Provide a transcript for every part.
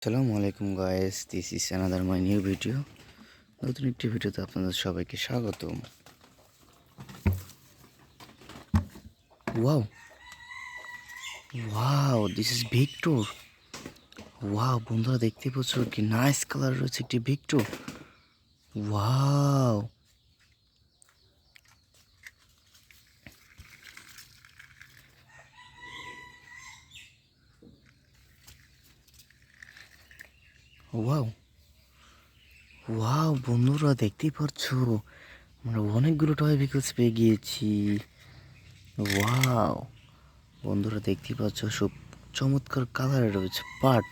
আসসালামু আলাইকুম guys, this is another my new video. নতুন একটি ভিডিওতে আপনাদের সবাইকে স্বাগতম। Wow wow, this is Victor. Wow বন্ধুরা, দেখতে পাচ্ছ কি নাইস কালার রয়েছে একটি ভিক্টর। ওয়াও ওয়াও ওয়াও বন্ধুরা, দেখতেই পাচ্ছ আমরা অনেকগুলো টয় ভেহিকলস পেয়ে গিয়েছি। ওয়াও বন্ধুরা, দেখতেই পাচ্ছ সব চমৎকার কালারে রয়েছে পাট।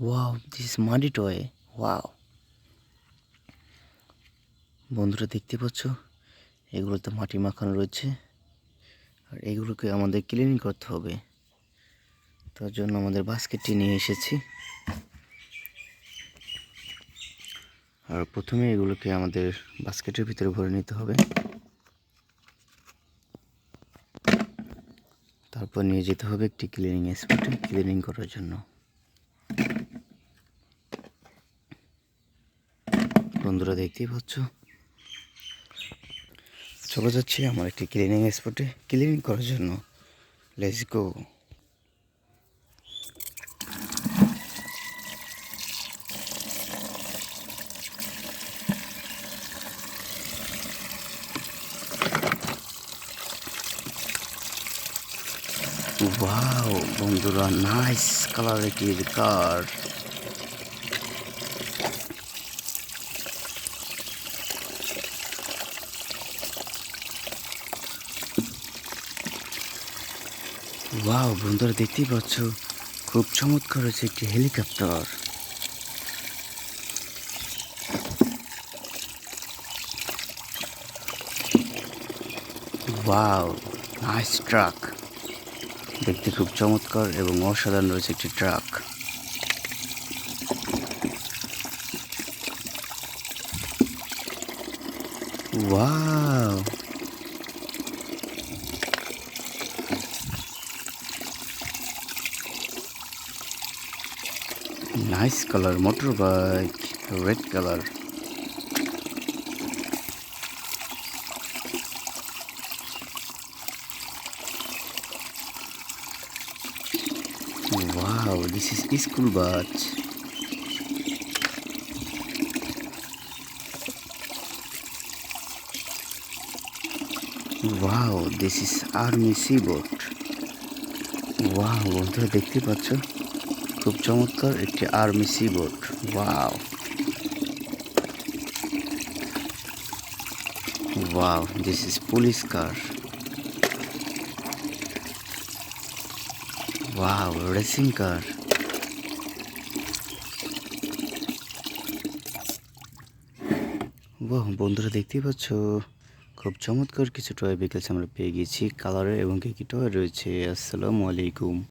Wow, this muddy toy. Wow বন্ধুরা, দেখতে পাচ্ছ এগুলোতে মাটি মাখানো রয়েছে, আর এগুলোকে আমাদের ক্লিনিং করতে হবে। তার জন্য আমাদের বাস্কেটটি নিয়ে এসেছি। আর প্রথমে এগুলোকে আমাদের বাস্কেটের ভিতরে ভরে নিতে হবে, তারপর নিয়ে যেতে হবে একটি ক্লিনিং স্পটে ক্লিনিং করার জন্য। বন্ধুরা, দেখতেই পাচ্ছ চলে যাচ্ছি আমার একটি ক্লিনিং স্পটে ক্লিনিং করার জন্য। Let's go. ওয়াও বন্ধুরা, নাইস কালারের কার। ওয়াও বন্ধুরা, দেখতেই পাচ্ছ খুব চমৎকার হয়েছে একটি হেলিকপ্টার। Wow, nice truck. দেখতে খুব চমৎকার এবং অসাধারণ রয়েছে একটি truck. Wow nice colour motorbike, red colour. Wow, this is school bus. Wow, this is army sea boat. Wow বন্ধুরা, দেখতে পাচ্ছ খুব চমৎকার একটি army sea boat. Wow wow, this is police car. Wow, racing car. বাহ বন্ধুরা, দেখতেই পাচ্ছ খুব চমৎকার কিছু টয় ভেহিকলস আমরা পেয়ে গেছি কালারের, এবং কি কি টয় রয়েছে। আসসালামু আলাইকুম।